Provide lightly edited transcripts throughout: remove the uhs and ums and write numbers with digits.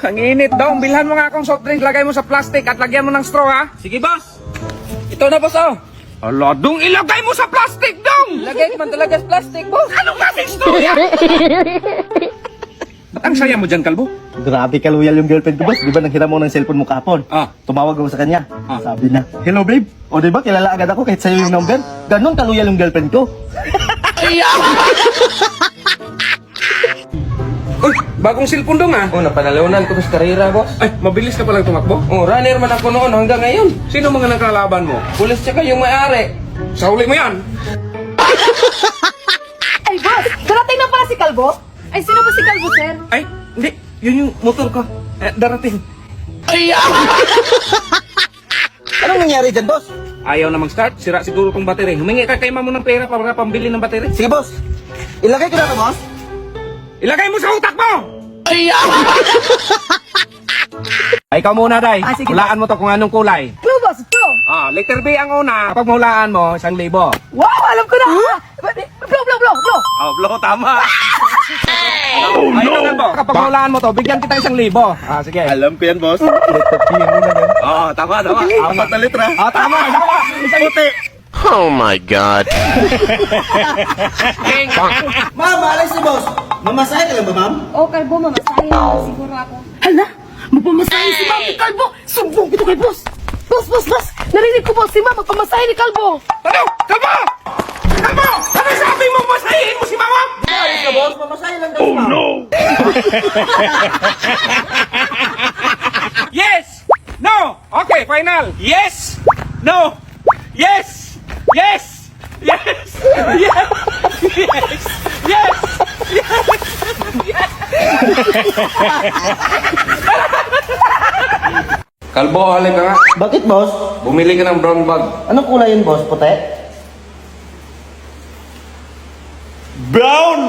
Ang init daw. Bilhan mo nga akong soft drink. Lagay mo sa plastic at lagyan mo ng straw, ha? Sige, boss. Ito na, boss, oh. Ala, dong, ilagay mo sa plastic, dong! Lagay man talaga sa plastic, boss. Anong klaseng storya? Ba't ang saya mo dyan, kalbo? Grabe ka loyal yung girlfriend ko, boss. Di ba nanghiram mo ng cellphone mo kahapon? Ah. Tumawag ako sa kanya. Ah. Sabi na, hello babe. O di ba kilala agad ako kahit sa'yo yung number? Ganon ka loyal yung girlfriend ko. Uy, bagong cellphone dong, ha? Oh, napanalunan ko sa karera, boss. Ay, mabilis ka palang tumakbo. Oh, runner man ako noon hanggang ngayon. Sino mga nakalaban mo? Pulis tsaka yung may-ari. Sa huli mo yan. Ay, boss! Darating na pala si Kalbo? Ay, sino ba si Kalbo, sir? Ay, hindi. Yun yung motor ko. Darating. Anong nangyari dyan, boss? Ayaw na mag-start. Sira siguro tong battery. Humingi ka kay mamo ng pera para pambili ng battery. Sige, boss. Ilagay ko na ito, boss. Ilagay mo sa utak mo! Ay, ikaw muna, Day. Ah, sige. Hulaan mo to kung anong kulay. Clue, boss! Clue! Letter B ang una. Kapag mahulaan mo, 1,000. Wow! Alam ko na! Blow, blow, blow, blow! Blow, tama. Oh, no! Kapag mahulaan mo to, bigyan kita 1,000. Sige. Alam ko yan, boss. Letter P ang una yan. Tama. Apat na litra. Tama. Isang puti. Oh my God. Ma'am, alis si boss. Mamasahe ka lang ba, ma'am? Oh, Kalbo, mamasahin mo siguro ako. Hala! Magpamasahin si Ma'am ni Kalbo! Sumbong ito kay boss! Boss! Narinig ko, boss, si Ma'am magpamasahin ni Kalbo! Ano? Kalbo! Ano sabi mo masahin mo si Mama? Alis ka, boss. Mamasahe lang daw, ma'am. Yes! No! Okay, final! Yes! No! Yes! Yes! Yes! Yes! Yes! Yes! Kalbo, halika nga. Bakit, boss? Bumili ka ng brown bag. Anong kulay yun, boss? Puti? Brown!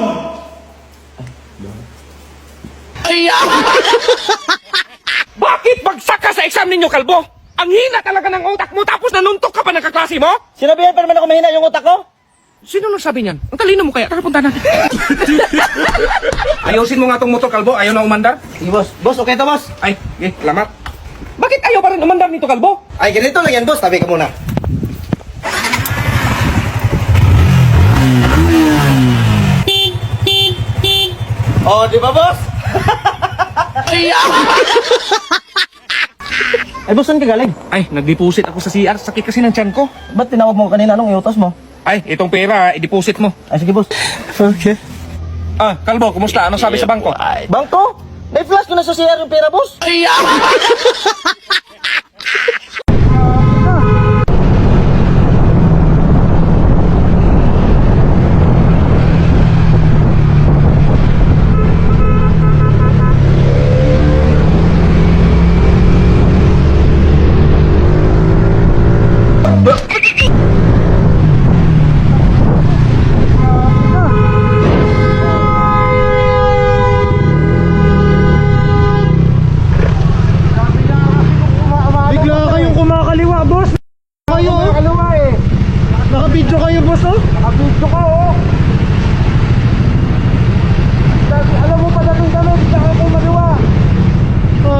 Bakit bagsak ka sa exam ninyo, Kalbo? Ang hina talaga ng utak mo tapos nanuntok ka pa ng kaklase mo? Sinabihan pa naman ako mahina yung utak ko? Sino nagsabi niyan? Ang talino mo kaya. Tara, punta natin. Ayusin mo nga tong motor, Kalbo. Ayaw na umandar. Sige, boss. Boss, okay to, boss. Ay, salamat. Bakit ayaw pa rin umandar nito, Kalbo? Ay, ganito lang yan, boss. Tabi ka muna. Oh, di ba, boss? Ay, boss, saan ka galing? Ay, nag-deposit ako sa CR. Sakit kasi ng tiyan ko. Ba't tinawag mo kanina? Anong iutos mo? Ay, itong pera, i-deposit mo. Ay, sige, boss. Okay. Kalbo, kumusta? Ano sabi sa bangko? Bangko? May flash ko na sa CR yung pera, boss. Bigla kayong kumakaliwa, boss. Kayo, kumakaliwa eh. Naka-video kayo, boss, oh. Naka-video ka, oh. Alam mo pa natin kami, bigla kayo kumaliwa.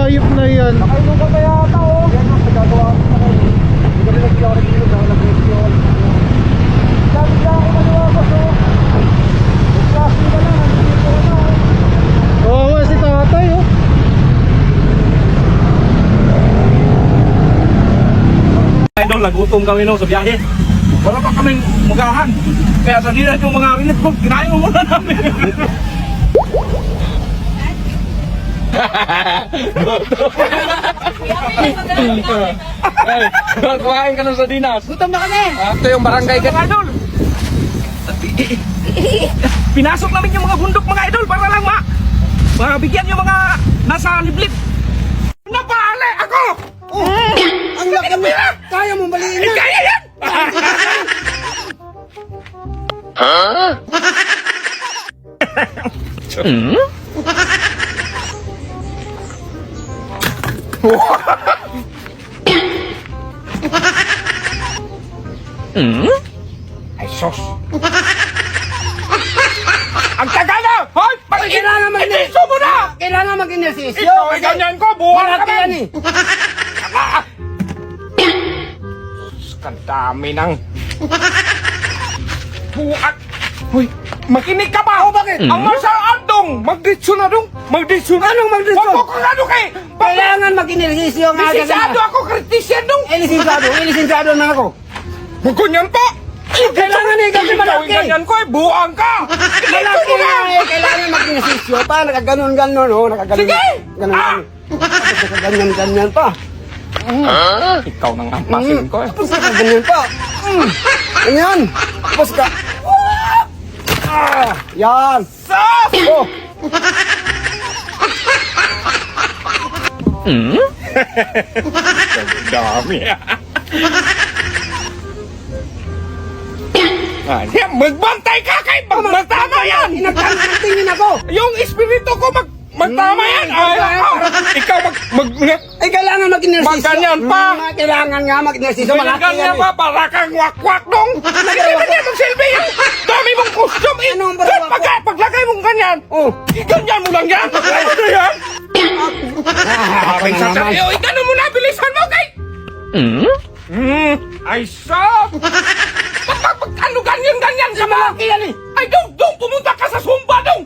Ayop na yan. Nakainom ka kaya ata, oh. Yan ang pagkagawa ko sa kayo. Hindi kami nagsigaw na dito, dahil nag-video. Bigla kayo kumaliwa, boss, oh. Bigla ka lang, nandito ka na, oh. Oo, si tatay, oh. Idol, nagutom kami no sa biyahe. Wala pa kaming magahan. Kaya sa dinan yung mga rinit ko, kinain mo muna namin. Kumain ka na sa dinas. Gutom na kami! Ito yung barangay ka, idol. Pinasok namin yung mga bundok, mga idol, para lang mabigyan yung mga nasa liblib. Napahali ako! Ang laki mo. Kaya mo baliin na. Kaya yan! Ay, sos. Ang tagal na! Hoy! Pakikina naman eh! Itiso mo na! kailangan mag-inersisyo. Ikaw ay ganyan ko, buwan Balat ka ka yan man. eh. Kadami ng... Buat! Hoy, makinig ka ba? O, bakit? Ang martial art dong! Magditso na dong! Magditso na! Anong magditso? Wag ko kung ano kay... Kailangan mag-inersisyo nga. Lisensyado ako, kritisyan dong! Lisensyado na ako. Huwag ko niyan po! Kailangan eh, kasi Ikaw malaki. ay ganyan ko, buang ka! Malaki Dito mo nga na! eh, kailangan mag-inersisyo pa. Nakaganon-ganon, oh. Nakaganon. Sige! Ganon. Nakaganyan-ganyan pa. Ikaw nang ampasin ko eh. Tapos nakaganyan pa. Ganyan. Tapos ka. Yan. Sos! Oh. Dami magbantay ka kay magtama yan! Inagtantingin ako. Yung espiritu ko magtama yan! Ikaw Ay, kailangan mag-inersisyo. Magganyan pa. Kailangan nga mag-inersisyo. Malaki ganyan yan pa, para kang wakwak dong! Hindi ba niya magsilbi yan? Dami mong costume eh! Anong Sir, wakwak? paglagay mong ganyan, Oh. ganyan mo lang yan! Ano na yan? Ay, naman. sasabi, oy, ganun mo na, bilisan mo kay! Ay, stop! Ano ganyan sa malaki yan eh? Ay, dong, pumunta ka sa Sumba dong!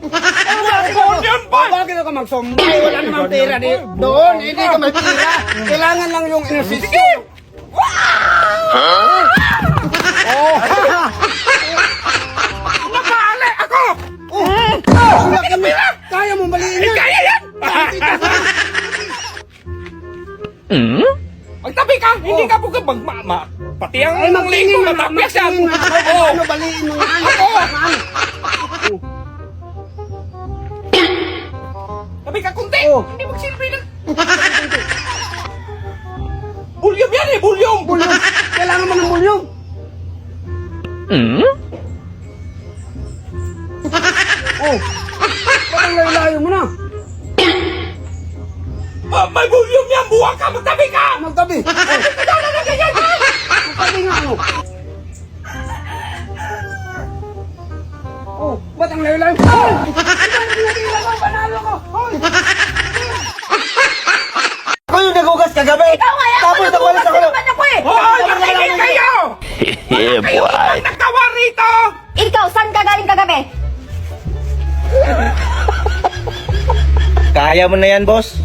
Ganyan pa! Bakit ako magsumbay? Wala namang pera di. Doon, hindi ka magtira. Kailangan lang yung inersisyo. Sige! Oh. Nakaali ako! Ang laki mo. Kaya mo baliin Ay, yan. kaya yan! Magtabi ka! Hindi ka bugab pati ang Ay, leg mo matapyak yan! Oo! Ano baliin mo yan? Ako! Tabi ka kunti! Oh. Hindi magsilbi na! Bulyom yan eh! Bulyom! Bulyong. Kailangan mo ng bulyong. Oh. Ba't ang layo-layo mo na? May bulyom yan! Buwang ka! Magtabi ka! Magtabi. Magtabi nga ano. Oh, ba't ang layo-layo? Oh! Panalo ko! Ako yung nagugas kagabi! Ikaw nga yan! Tapos nakulit ako! naman ako eh! Hoy! Makinig kayo! Yeah, boy. Nagtawa rito! Ikaw, saan ka galing kagabi? Kaya mo na yan, boss.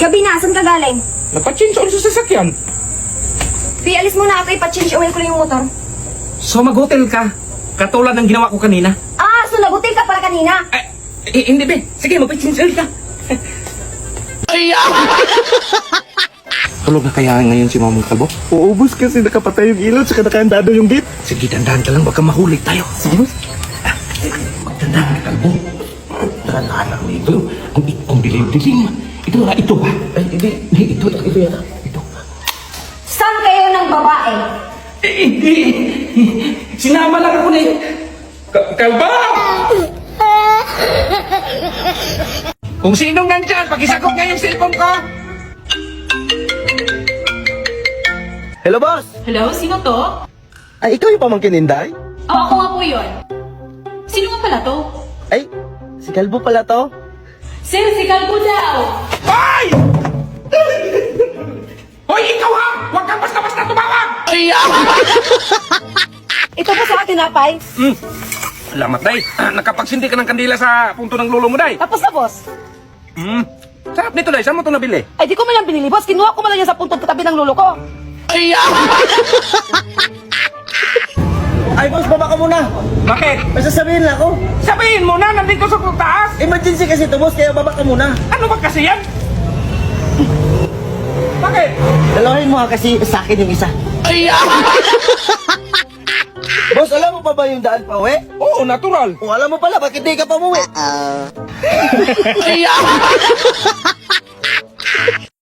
Gabi na, saan ka galing? Nagpa-change oil sa sasakyan. Di, alis muna ako, ipa-change oil ko lang yung motor. So mag-hotel ka? Katulad ng ginawa ko kanina? Ah, so nagutil ka para kanina. Hindi be. Sige, mag-change oil ka. Tulog na kaya ngayon si Mamong Kalbo? Oo, boss, kasi nakapatay yung ilaw tsaka nakahandado yung gate. Sige, dandahan ka lang. Baka mahuli tayo. Sige, boss. Magdandahan ka, Kalbo. Dandahan lang ito. Ang dilim-dilim. Ito na, ito ba? Ay, hindi. Ito yata. Ito. Saan kayo ng babae? Hindi. Sinama lang ako na yun. Kalbo! Kung sinong nandyan, pakisakot nga yung cellphone ko. Hello, boss! Hello, sino to? Ay, ikaw yung pamangkin Inday? Oh, ako nga po yun. Sino nga pala to? Ay, si Kalbo pala to. Sir, si Kalbo daw! Hoy! Hoy, ikaw ha! Huwag kang basta-basta tumawag! Ito po sa akin, Apay. Salamat, Day. Nakapagsindi ka ng kandila sa punto ng lulo mo, Day. Tapos na, boss. Sarap nito, Day. Saan mo ito nabili? Ay, di ko man yan binili, boss. Kinuha ko man lang yan sa puntong tabi ng lulo ko. Ay, boss, baba ka muna. Bakit? May sasabihin lang ako. Sabihin mo na, nandito sa taas. Emergency kasi ito, boss, kaya baba ka muna. Ano ba kasi yan? Bakit? Dalawahin mo ha, kasi sa akin yung isa. Boss, alam mo pa ba yung daan pa uwi? Oo, natural. O alam mo pala, bakit di ka pa umuwi?